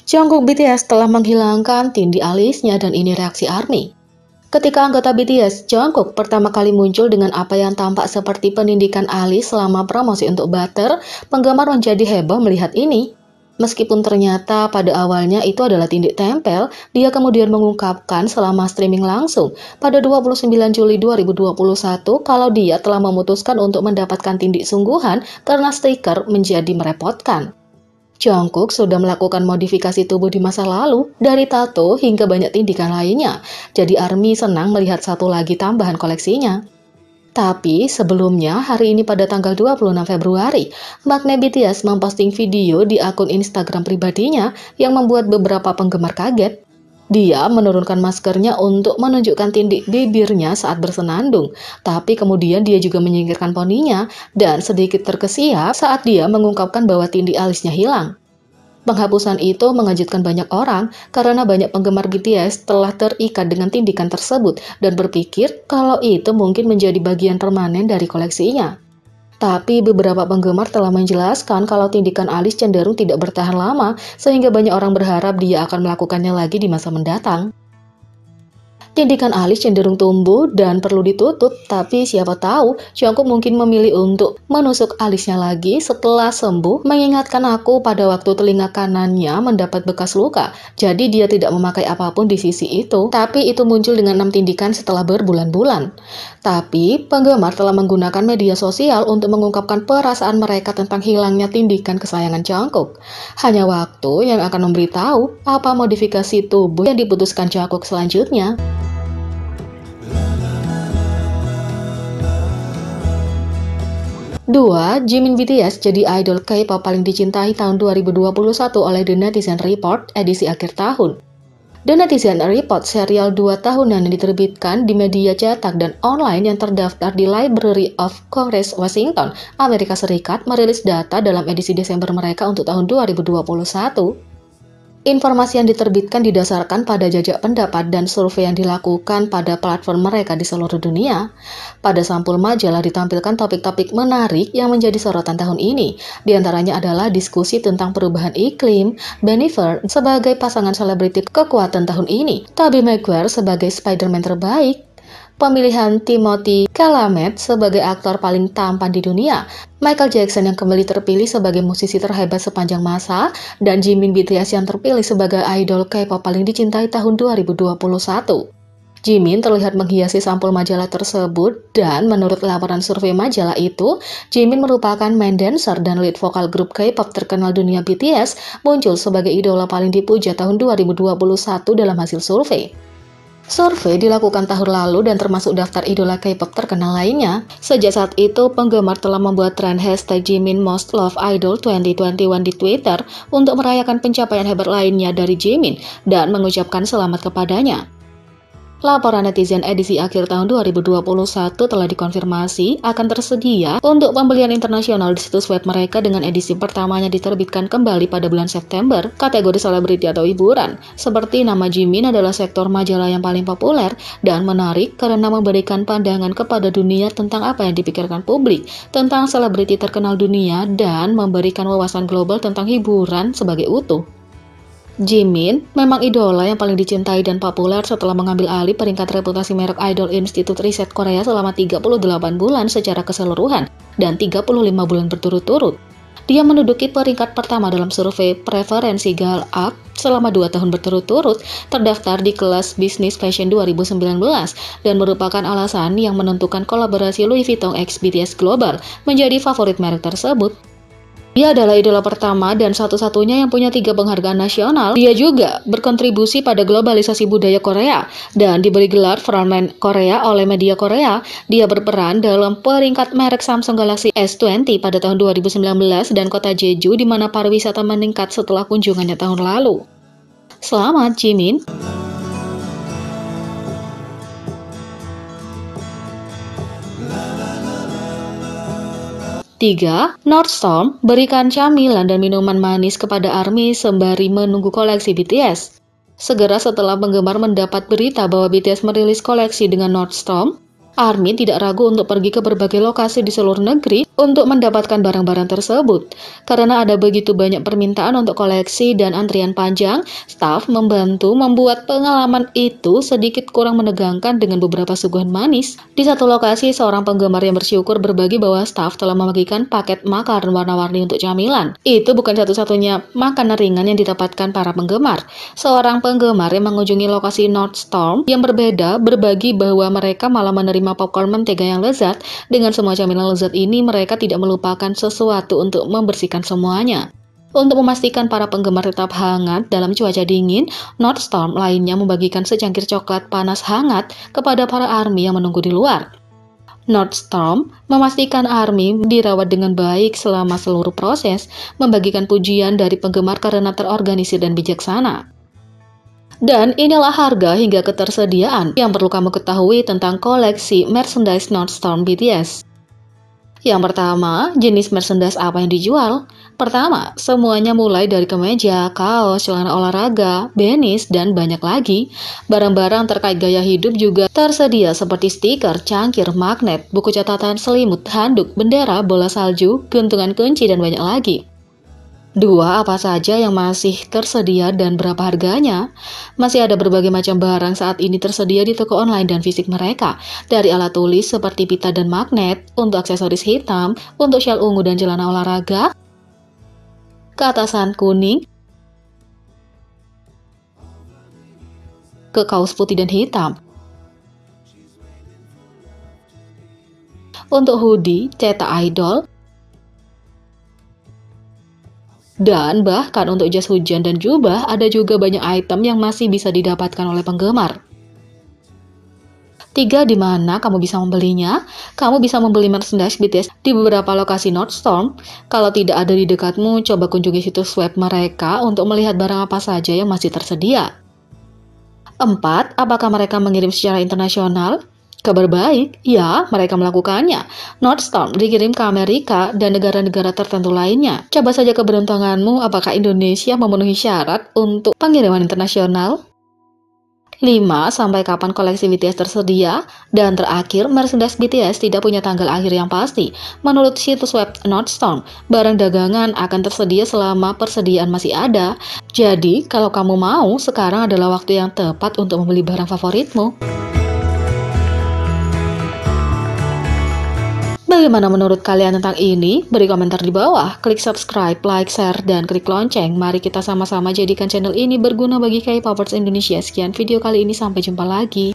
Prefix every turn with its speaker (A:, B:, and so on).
A: Jungkook BTS telah menghilangkan tindih alisnya dan ini reaksi ARMY. Ketika anggota BTS, Jungkook pertama kali muncul dengan apa yang tampak seperti penindikan alis selama promosi untuk Butter, penggemar menjadi heboh melihat ini. Meskipun ternyata pada awalnya itu adalah tindik tempel, dia kemudian mengungkapkan selama streaming langsung pada 29 Juli 2021 kalau dia telah memutuskan untuk mendapatkan tindik sungguhan karena stiker menjadi merepotkan. Jungkook sudah melakukan modifikasi tubuh di masa lalu, dari tato hingga banyak tindikan lainnya. Jadi ARMY senang melihat satu lagi tambahan koleksinya. Tapi sebelumnya, hari ini pada tanggal 26 Februari, Maknae BTS memposting video di akun Instagram pribadinya yang membuat beberapa penggemar kaget. Dia menurunkan maskernya untuk menunjukkan tindik bibirnya saat bersenandung, tapi kemudian dia juga menyingkirkan poninya dan sedikit terkesiap saat dia mengungkapkan bahwa tindik alisnya hilang. Penghapusan itu mengejutkan banyak orang karena banyak penggemar BTS telah terikat dengan tindikan tersebut dan berpikir kalau itu mungkin menjadi bagian permanen dari koleksinya. Tapi beberapa penggemar telah menjelaskan kalau tindikan alis cenderung tidak bertahan lama, sehingga banyak orang berharap dia akan melakukannya lagi di masa mendatang. Tindikan alis cenderung tumbuh dan perlu ditutup, tapi siapa tahu Jungkook mungkin memilih untuk menusuk alisnya lagi setelah sembuh, mengingatkan aku pada waktu telinga kanannya mendapat bekas luka, jadi dia tidak memakai apapun di sisi itu, tapi itu muncul dengan 6 tindikan setelah berbulan-bulan. Tapi penggemar telah menggunakan media sosial untuk mengungkapkan perasaan mereka tentang hilangnya tindikan kesayangan Jungkook. Hanya waktu yang akan memberitahu apa modifikasi tubuh yang diputuskan Jungkook selanjutnya. 2. Jimin BTS jadi idol K-pop paling dicintai tahun 2021 oleh The Netizen Report edisi akhir tahun. The Netizen Report serial 2 tahunan yang diterbitkan di media cetak dan online yang terdaftar di Library of Congress Washington, Amerika Serikat merilis data dalam edisi Desember mereka untuk tahun 2021. Informasi yang diterbitkan didasarkan pada jajak pendapat dan survei yang dilakukan pada platform mereka di seluruh dunia. Pada sampul majalah ditampilkan topik-topik menarik yang menjadi sorotan tahun ini. Di antaranya adalah diskusi tentang perubahan iklim, Bennifer sebagai pasangan selebriti kekuatan tahun ini, Tobey Maguire sebagai Spider-Man terbaik, pemilihan Timothée Chalamet sebagai aktor paling tampan di dunia, Michael Jackson yang kembali terpilih sebagai musisi terhebat sepanjang masa, dan Jimin BTS yang terpilih sebagai idol K-pop paling dicintai tahun 2021. Jimin terlihat menghiasi sampul majalah tersebut dan menurut laporan survei majalah itu, Jimin merupakan main dancer dan lead vokal grup K-pop terkenal dunia BTS muncul sebagai idola paling dipuja tahun 2021 dalam hasil survei. Survei dilakukan tahun lalu dan termasuk daftar idola K-pop terkenal lainnya. Sejak saat itu, penggemar telah membuat tren hashtag Jimin Most Loved Idol 2021 di Twitter untuk merayakan pencapaian hebat lainnya dari Jimin dan mengucapkan selamat kepadanya. Laporan netizen edisi akhir tahun 2021 telah dikonfirmasi akan tersedia untuk pembelian internasional di situs web mereka dengan edisi pertamanya diterbitkan kembali pada bulan September, kategori selebriti atau hiburan. Seperti nama Jimin adalah sektor majalah yang paling populer dan menarik karena memberikan pandangan kepada dunia tentang apa yang dipikirkan publik, tentang selebriti terkenal dunia dan memberikan wawasan global tentang hiburan sebagai utuh. Jimin memang idola yang paling dicintai dan populer setelah mengambil alih peringkat reputasi merek idol Institut Riset Korea selama 38 bulan secara keseluruhan dan 35 bulan berturut-turut. Dia menduduki peringkat pertama dalam survei preferensi Gallup selama 2 tahun berturut-turut, terdaftar di kelas bisnis fashion 2019 dan merupakan alasan yang menentukan kolaborasi Louis Vuitton x BTS Global menjadi favorit merek tersebut. Dia adalah idola pertama dan satu-satunya yang punya 3 penghargaan nasional. Dia juga berkontribusi pada globalisasi budaya Korea dan diberi gelar frontman Korea oleh media Korea. Dia berperan dalam peringkat merek Samsung Galaxy S20 pada tahun 2019 dan kota Jeju di mana pariwisata meningkat setelah kunjungannya tahun lalu. Selamat, Jimin! 3. Nordstrom berikan camilan dan minuman manis kepada ARMY sembari menunggu koleksi BTS. Segera setelah penggemar mendapat berita bahwa BTS merilis koleksi dengan Nordstrom, ARMY tidak ragu untuk pergi ke berbagai lokasi di seluruh negeri untuk mendapatkan barang-barang tersebut. Karena ada begitu banyak permintaan untuk koleksi dan antrian panjang, staf membantu membuat pengalaman itu sedikit kurang menegangkan dengan beberapa suguhan manis. Di satu lokasi, seorang penggemar yang bersyukur berbagi bahwa staf telah membagikan paket makanan warna-warni untuk camilan. Itu bukan satu-satunya makanan ringan yang didapatkan para penggemar. Seorang penggemar yang mengunjungi lokasi Nordstorm yang berbeda berbagi bahwa mereka malah menerima popcorn mentega yang lezat. Dengan semua camilan lezat ini, mereka tidak melupakan sesuatu untuk membersihkan semuanya. Untuk memastikan para penggemar tetap hangat dalam cuaca dingin, Nordstorm lainnya membagikan secangkir coklat panas hangat kepada para ARMY yang menunggu di luar. Nordstorm memastikan ARMY dirawat dengan baik selama seluruh proses, membagikan pujian dari penggemar karena terorganisir dan bijaksana. Dan inilah harga hingga ketersediaan yang perlu kamu ketahui tentang koleksi merchandise Nordstorm BTS. Yang pertama, jenis merchandise apa yang dijual? Pertama, semuanya mulai dari kemeja, kaos, celana olahraga, benis, dan banyak lagi. Barang-barang terkait gaya hidup juga tersedia seperti stiker, cangkir, magnet, buku catatan, selimut, handuk, bendera, bola salju, gantungan kunci, dan banyak lagi. 2. Apa saja yang masih tersedia dan berapa harganya? Masih ada berbagai macam barang saat ini tersedia di toko online dan fisik mereka. Dari alat tulis seperti pita dan magnet, untuk aksesoris hitam, untuk syal ungu dan celana olahraga, ke atasan kuning, ke kaos putih dan hitam. Untuk hoodie, cetak idol, dan bahkan untuk jas hujan dan jubah, ada juga banyak item yang masih bisa didapatkan oleh penggemar. 3. Di mana kamu bisa membelinya? Kamu bisa membeli merchandise BTS di beberapa lokasi Nordstorm. Kalau tidak ada di dekatmu, coba kunjungi situs web mereka untuk melihat barang apa saja yang masih tersedia. 4. Apakah mereka mengirim secara internasional? Kabar baik, ya, mereka melakukannya. Nordstorm dikirim ke Amerika dan negara-negara tertentu lainnya. Coba saja keberuntunganmu, apakah Indonesia memenuhi syarat untuk pengiriman internasional? 5. Sampai kapan koleksi BTS tersedia? Dan terakhir, merchandise BTS tidak punya tanggal akhir yang pasti. Menurut situs web Nordstorm, barang dagangan akan tersedia selama persediaan masih ada. Jadi, kalau kamu mau, sekarang adalah waktu yang tepat untuk membeli barang favoritmu. Bagaimana menurut kalian tentang ini? Beri komentar di bawah, klik subscribe, like, share, dan klik lonceng. Mari kita sama-sama jadikan channel ini berguna bagi K-popers Indonesia. Sekian video kali ini, sampai jumpa lagi.